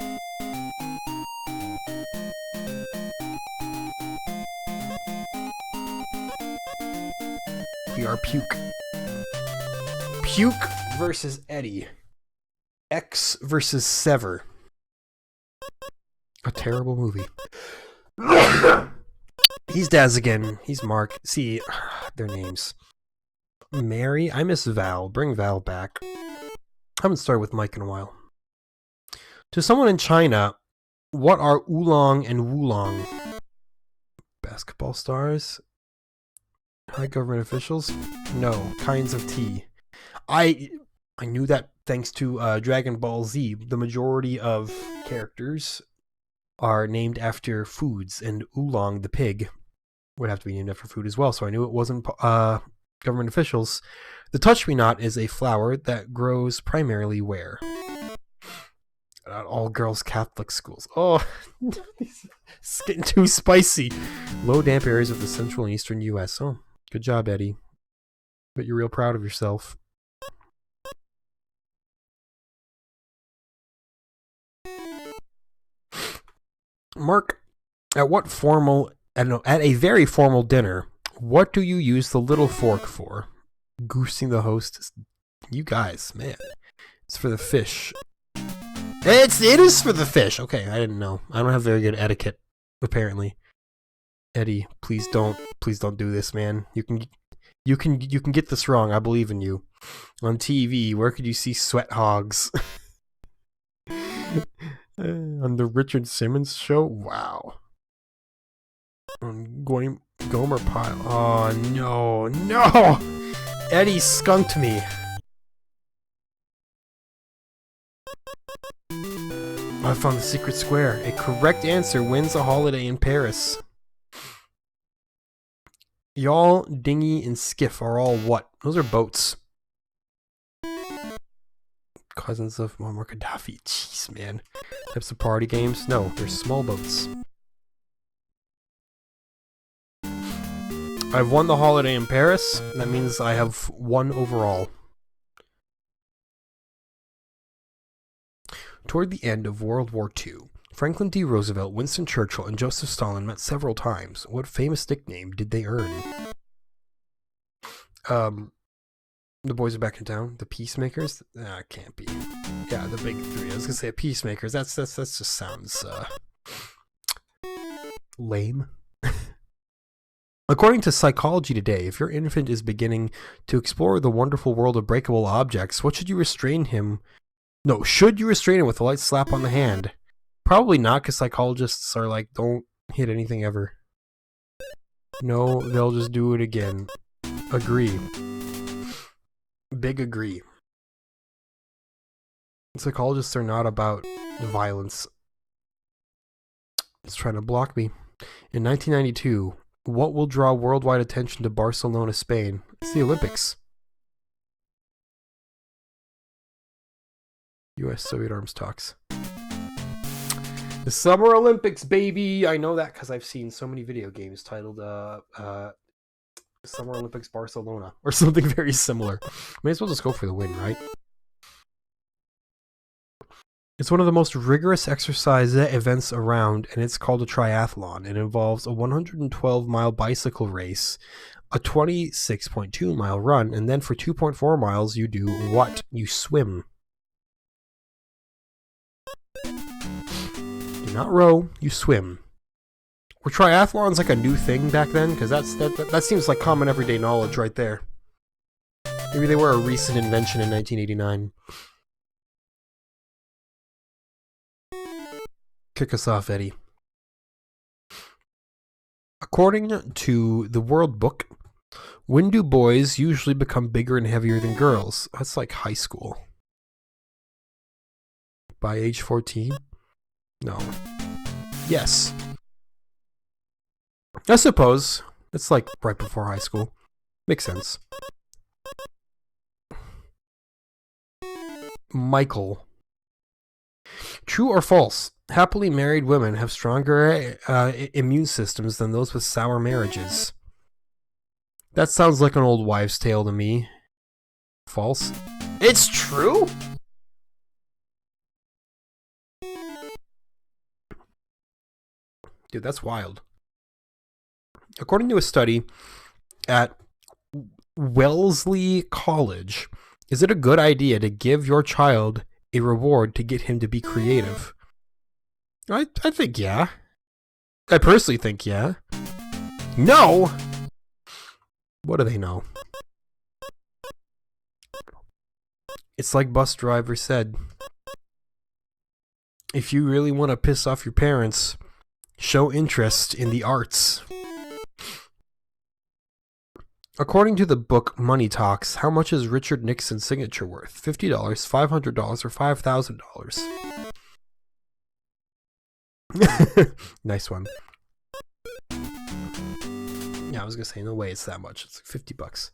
We are Puke. Puke versus Eddie. X versus Sever. A terrible movie. He's Daz again. He's Mark. See, their names. Mary? I miss Val. Bring Val back. I haven't started with Mike in a while. To someone in China, what are oolong and wulong? Basketball stars? High government officials? No. Kinds of tea. I knew that thanks to Dragon Ball Z. The majority of characters are named after foods, and oolong, the pig, would have to be named after food as well, so I knew it wasn't government officials. The touch-me-not is a flower that grows primarily where? At all girls Catholic schools. Oh, it's getting too spicy. Low damp areas of the central and eastern U.S. Oh, good job, Eddie. But you're real proud of yourself. Mark, at a very formal dinner, what do you use the little fork for? Goosing the host. You guys, man. It's for the fish. It is for the fish. Okay, I didn't know. I don't have very good etiquette, apparently. Eddie, please don't do this, man. You can get this wrong. I believe in you. On TV, where could you see sweat hogs? On the Richard Simmons show? Wow. On Gomer Pyle. Oh, no! Eddie skunked me. I found the secret square. A correct answer wins a holiday in Paris. Yawl, dinghy, and skiff are all what? Those are boats. Cousins of Muammar Gaddafi. Jeez, man. Types of party games? No, they're small boats. I've won the holiday in Paris. That means I have won overall. Toward the end of World War II, Franklin D. Roosevelt, Winston Churchill, and Joseph Stalin met several times. What famous nickname did they earn? The boys are back in town. The Peacemakers? Can't be. Yeah, the big three. I was gonna say Peacemakers. That just sounds lame. According to Psychology Today, if your infant is beginning to explore the wonderful world of breakable objects, what should you restrain him? No, should you restrain him with a light slap on the hand? Probably not, because psychologists are like, don't hit anything ever. No, they'll just do it again. Agree. Big agree. Psychologists are not about violence. It's trying to block me. In 1992, what will draw worldwide attention to Barcelona, Spain? It's the Olympics. U.S.-Soviet arms talks. The Summer Olympics, baby! I know that because I've seen so many video games titled Summer Olympics Barcelona, or something very similar. May as well just go for the win, right? It's one of the most rigorous exercise events around, and it's called a triathlon. It involves a 112-mile bicycle race, a 26.2-mile run, and then for 2.4 miles you do what? You swim. Do not row, you swim. Were triathlons like a new thing back then? Because that seems like common everyday knowledge right there. Maybe they were a recent invention in 1989. Kick us off, Eddie. According to the World Book, when do boys usually become bigger and heavier than girls? That's like high school. By age 14? No. Yes. I suppose. It's like right before high school. Makes sense. Michael. True or false? Happily married women have stronger immune systems than those with sour marriages. That sounds like an old wives' tale to me. False? It's true? Dude, that's wild. According to a study at Wellesley College, is it a good idea to give your child a reward to get him to be creative? I think yeah. I personally think yeah. No! What do they know? It's like bus driver said. If you really want to piss off your parents, show interest in the arts. According to the book Money Talks, how much is Richard Nixon's signature worth? $50, $500, or $5,000? Nice one. Yeah, I was gonna say, no way it's that much. It's like $50.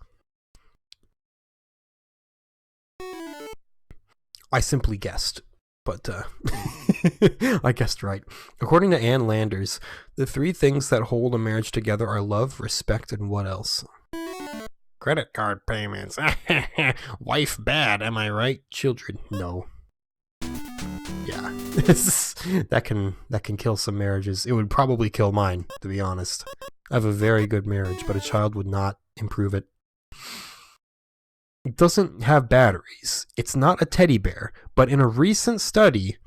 I simply guessed, but I guessed right. According to Ann Landers, the 3 things that hold a marriage together are love, respect, and what else? Credit card payments. Wife bad, am I right? Children, no. Yeah, that can kill some marriages. It would probably kill mine, to be honest. I have a very good marriage, but a child would not improve it. It doesn't have batteries. It's not a teddy bear, but in a recent study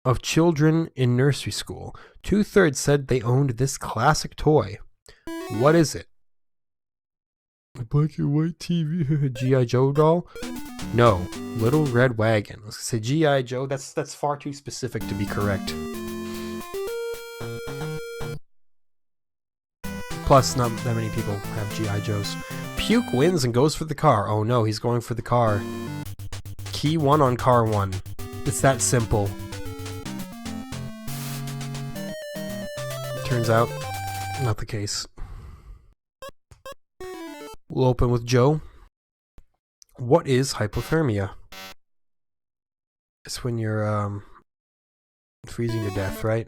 of children in nursery school, 2/3 said they owned this classic toy. What is it? A black and white TV, G.I. Joe doll? No, Little Red Wagon. I was gonna say G.I. Joe. That's far too specific to be correct. Plus, not that many people have G.I. Joes. Puke wins and goes for the car. Oh no, he's going for the car. Key 1 on car 1. It's that simple. Turns out, not the case. We'll open with Joe. What is hypothermia? It's when you're freezing to death, right?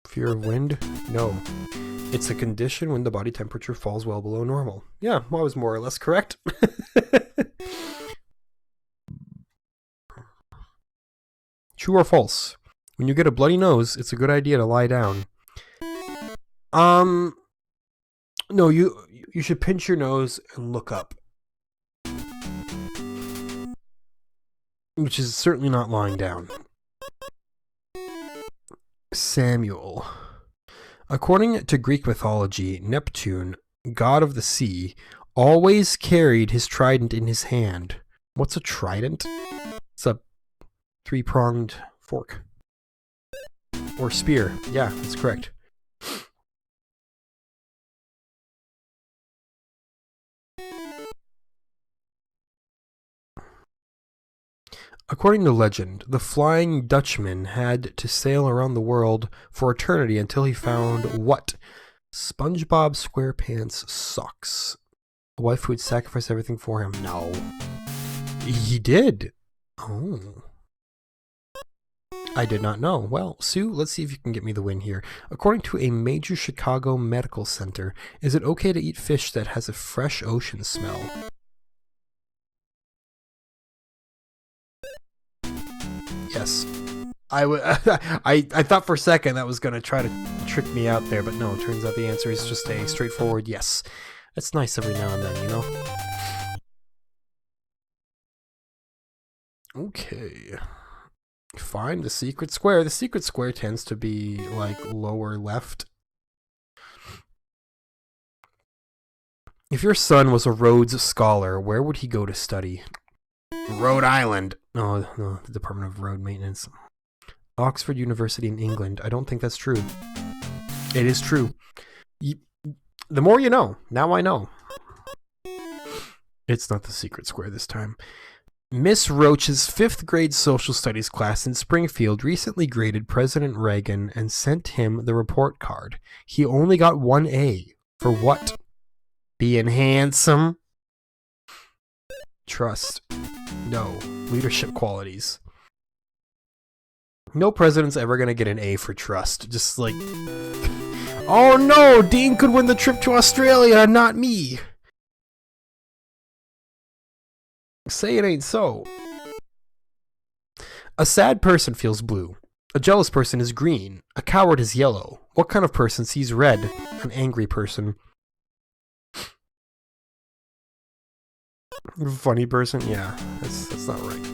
Fear of wind? No. It's a condition when the body temperature falls well below normal. Yeah, I was more or less correct. True or false? When you get a bloody nose, it's a good idea to lie down. No, you should pinch your nose and look up. Which is certainly not lying down. Samuel. According to Greek mythology, Neptune, god of the sea, always carried his trident in his hand. What's a trident? It's a 3-pronged fork. Or spear. Yeah, that's correct. According to legend, the Flying Dutchman had to sail around the world for eternity until he found what? SpongeBob SquarePants socks. A wife who would sacrifice everything for him. No. He did. Oh. I did not know. Well, Sue, let's see if you can get me the win here. According to a major Chicago medical center, is it okay to eat fish that has a fresh ocean smell? Yes. I thought for a second that was going to try to trick me out there, but no, it turns out the answer is just a straightforward yes. That's nice every now and then, you know? Okay. Find the secret square. The secret square tends to be, like, lower left. If your son was a Rhodes Scholar, where would he go to study? Rhode Island. No, the Department of Road Maintenance. Oxford University in England. I don't think that's true. It is true. The more you know. Now I know. It's not the secret square this time. Miss Roach's 5th grade social studies class in Springfield recently graded President Reagan and sent him the report card. He only got 1 A. For what? Being handsome? Trust. No. Leadership qualities. No president's ever gonna get an A for trust. Just like, oh no, Dean could win the trip to Australia, not me. Say it ain't so. A sad person feels blue. A jealous person is green. A coward is yellow. What kind of person sees red? An angry person. Funny person? Yeah, that's not right.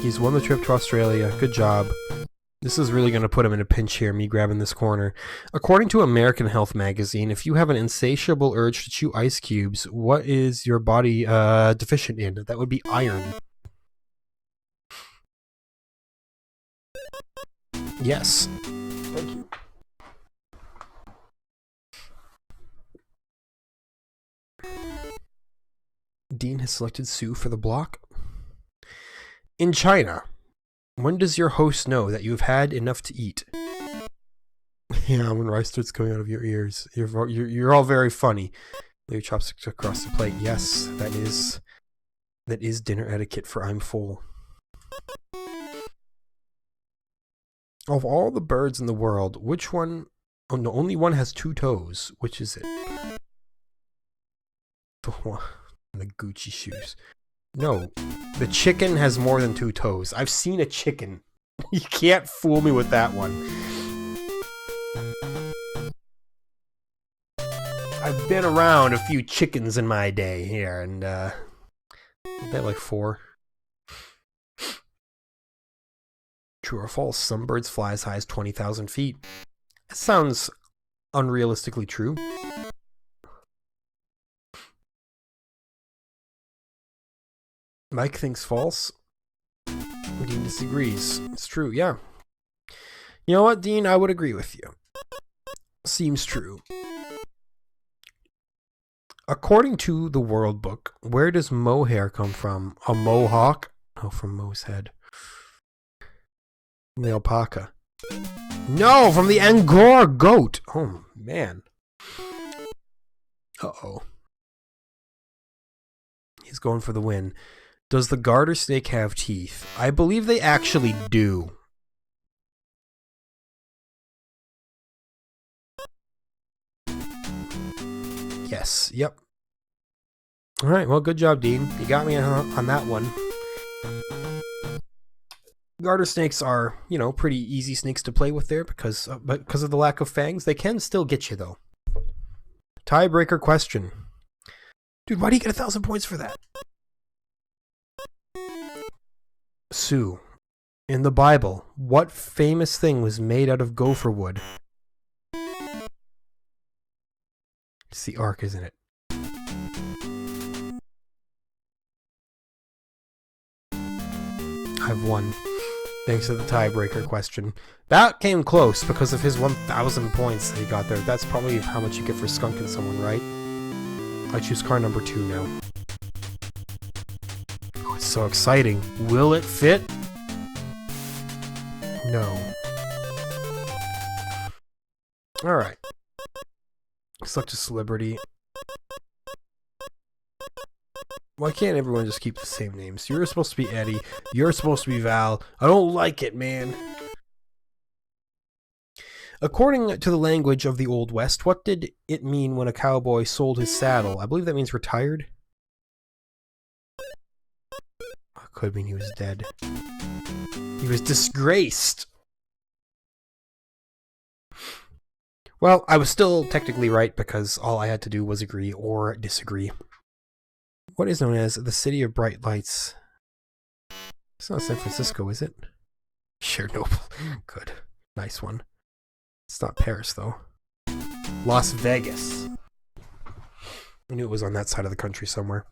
He's won the trip to Australia. Good job. This is really going to put him in a pinch here, me grabbing this corner. According to American Health magazine, if you have an insatiable urge to chew ice cubes, what is your body deficient in? That would be iron. Yes. Thank you. Dean has selected Sue for the block. In China, when does your host know that you've had enough to eat? Yeah, when rice starts coming out of your ears. You're all very funny. Lay your chopsticks across the plate. Yes, that is dinner etiquette for I'm full. Of all the birds in the world, which one... Oh no, only one has 2 toes. Which is it? The one in the Gucci shoes. No, the chicken has more than 2 toes. I've seen a chicken. You can't fool me with that one. I've been around a few chickens in my day here, and they're like 4. True or false? Some birds fly as high as 20,000 feet. That sounds unrealistically true. Mike thinks false. Dean disagrees. It's true, yeah. You know what, Dean? I would agree with you. Seems true. According to the World Book, where does mohair come from? A mohawk? Oh, from Mo's head. From the alpaca. No, from the Angora goat. Oh, man. Uh-oh. He's going for the win. Does the garter snake have teeth? I believe they actually do. Yes, yep. Alright, well, good job, Dean. You got me on that one. Garter snakes are, you know, pretty easy snakes to play with there because of the lack of fangs. They can still get you, though. Tiebreaker question. Dude, why do you get 1,000 points for that? Sue, in the Bible, what famous thing was made out of gopher wood? It's the ark, isn't it? I've won. Thanks to the tiebreaker question. That came close because of his 1,000 points that he got there. That's probably how much you get for skunking someone, right? I choose car number 2 now. Oh, it's so exciting. Will it fit? No. Alright. Select a celebrity. Why can't everyone just keep the same names? You're supposed to be Eddie. You're supposed to be Val. I don't like it, man. According to the language of the Old West, what did it mean when a cowboy sold his saddle? I believe that means retired. Could mean he was dead. He was disgraced. Well, I was still technically right because all I had to do was agree or disagree. What is known as the City of Bright Lights? It's not San Francisco, is it? Chernobyl. Good. Nice one. It's not Paris, though. Las Vegas. I knew it was on that side of the country somewhere.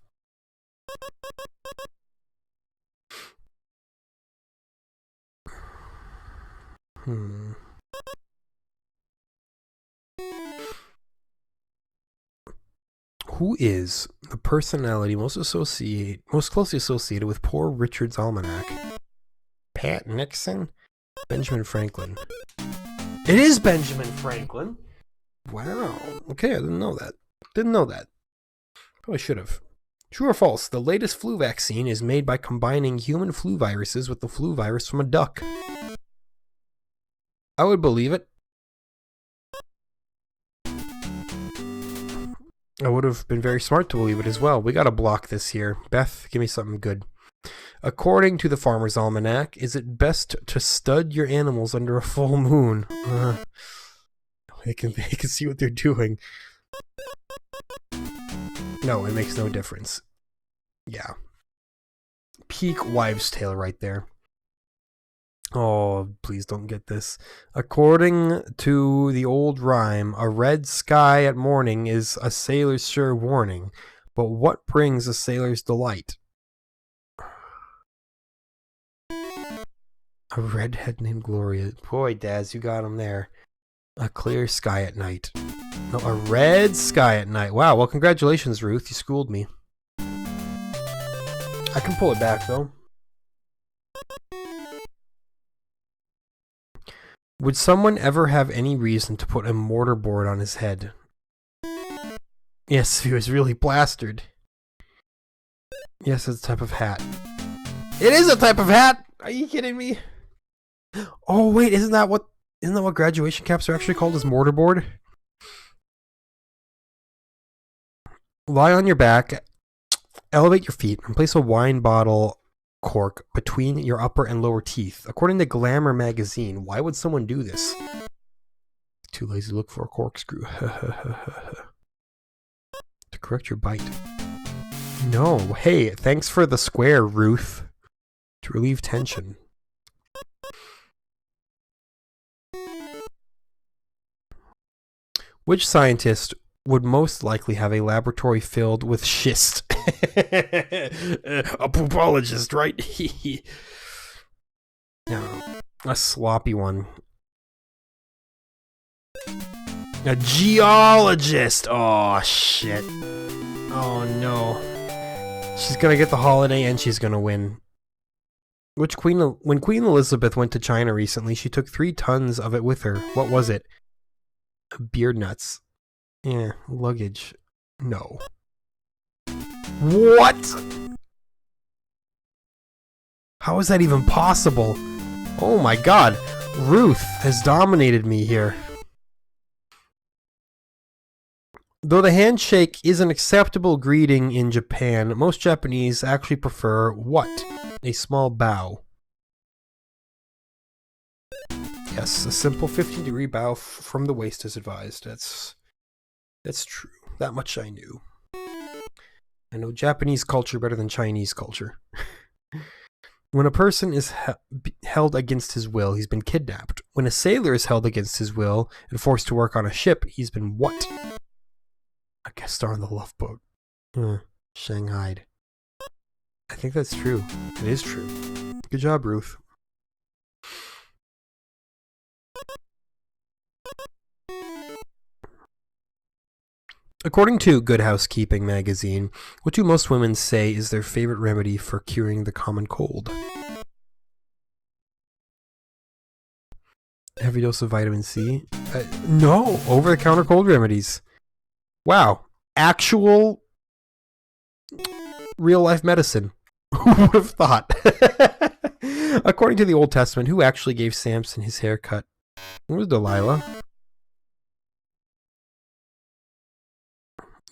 Who is the personality most closely associated with Poor Richard's Almanac? Pat Nixon? Benjamin Franklin. It is Benjamin Franklin! Wow. Okay, I didn't know that. Probably should have. True or false? The latest flu vaccine is made by combining human flu viruses with the flu virus from a duck. I would believe it. I would have been very smart to believe it as well. We gotta block this here. Beth, give me something good. According to the Farmer's Almanac, is it best to stud your animals under a full moon? They can see what they're doing. No, it makes no difference. Yeah. Peak wives' tale right there. Oh, please don't get this. According to the old rhyme, a red sky at morning is a sailor's sure warning. But what brings a sailor's delight? A redhead named Gloria. Boy, Daz, you got him there. A clear sky at night. No, a red sky at night. Wow, well, congratulations, Ruth. You schooled me. I can pull it back, though. Would someone ever have any reason to put a mortarboard on his head? Yes, he was really plastered. Yes, it's a type of hat. It is a type of hat! Are you kidding me? Oh, wait, isn't that what graduation caps are actually called, as mortarboard? Lie on your back, elevate your feet, and place a wine bottle cork between your upper and lower teeth. According to Glamour magazine, why would someone do this? Too lazy to look for a corkscrew. To correct your bite. No, hey, thanks for the square, Ruth. To relieve tension. Which scientist would most likely have a laboratory filled with schist? A poopologist, right? No, a sloppy one. A geologist! Oh, shit. Oh, no. She's gonna get the holiday and she's gonna win. When Queen Elizabeth went to China recently, she took 3 tons of it with her. What was it? Beard nuts. Yeah, luggage. No. What? How is that even possible? Oh my god. Ruth has dominated me here. Though the handshake is an acceptable greeting in Japan, most Japanese actually prefer what? A small bow. Yes, a simple 15-degree bow from the waist is advised. That's true. That much I knew. I know Japanese culture better than Chinese culture. When a person is held against his will, he's been kidnapped. When a sailor is held against his will and forced to work on a ship, he's been what? A guest star on the Love Boat. Shanghaied. I think that's true. It is true. Good job, Ruth. According to Good Housekeeping magazine, what do most women say is their favorite remedy for curing the common cold? Heavy dose of vitamin C? No! Over-the-counter cold remedies. Wow. Actual real-life medicine. Who would have thought? According to the Old Testament, who actually gave Samson his haircut? It was Delilah.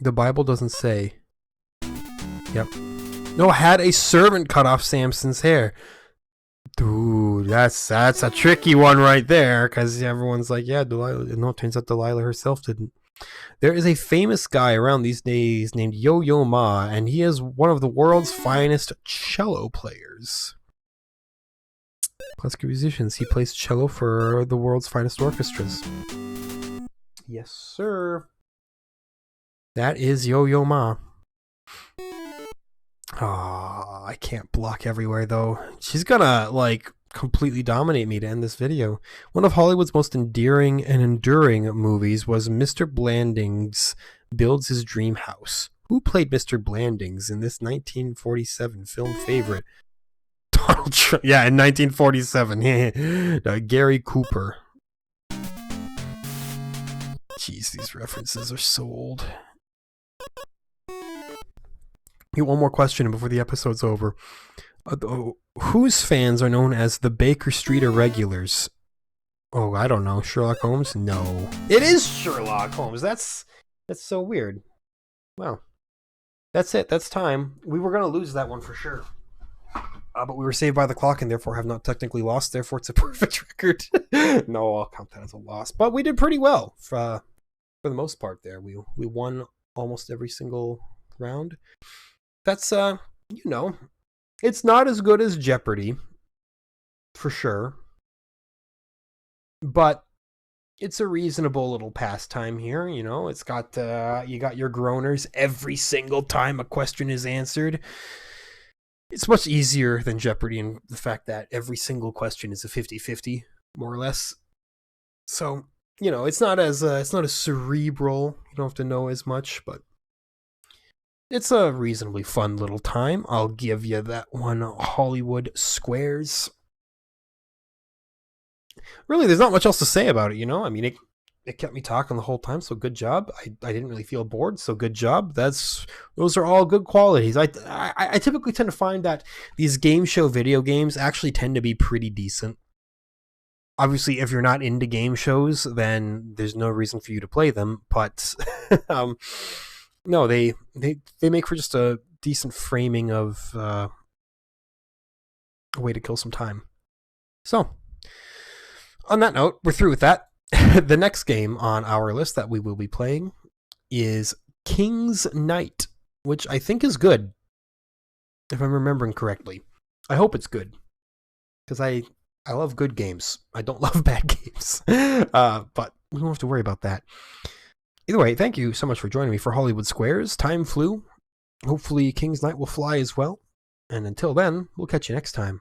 The Bible doesn't say. Yep. No, had a servant cut off Samson's hair. Dude, that's a tricky one right there, because everyone's like, yeah, Delilah. No, it turns out Delilah herself didn't. There is a famous guy around these days named Yo-Yo Ma, and he is one of the world's finest cello players. Classical musicians. He plays cello for the world's finest orchestras. Yes, sir. That is Yo-Yo Ma. Ah, I can't block everywhere, though. She's gonna, like, completely dominate me to end this video. One of Hollywood's most endearing and enduring movies was Mr. Blandings Builds His Dream House. Who played Mr. Blandings in this 1947 film favorite? Donald Trump. Yeah, in 1947. Gary Cooper. Jeez, these references are so old. Here, one more question before the episode's over. Whose fans are known as the Baker Street Irregulars? Oh, I don't know. Sherlock Holmes? No. It is Sherlock Holmes. That's so weird. Wow. That's it. That's time. We were going to lose that one for sure. But we were saved by the clock and therefore have not technically lost. Therefore, it's a perfect record. No, I'll count that as a loss. But we did pretty well for the most part there. We won almost every single round. That's, it's not as good as Jeopardy, for sure. But it's a reasonable little pastime here, It's got, you got your groaners every single time a question is answered. It's much easier than Jeopardy in the fact that every single question is a 50-50, more or less. So, it's not as cerebral. You don't have to know as much, but it's a reasonably fun little time. I'll give you that one, Hollywood Squares. Really, there's not much else to say about it, I mean, it kept me talking the whole time, so good job. I didn't really feel bored, so good job. Those are all good qualities. I typically tend to find that these game show video games actually tend to be pretty decent. Obviously, if you're not into game shows, then there's no reason for you to play them. But no, they make for just a decent framing of a way to kill some time. So, on that note, we're through with that. The next game on our list that we will be playing is King's Knight, which I think is good, if I'm remembering correctly. I hope it's good, because I love good games. I don't love bad games, but we don't have to worry about that. Either way, thank you so much for joining me for Hollywood Squares. Time flew. Hopefully King's Knight will fly as well. And until then, we'll catch you next time.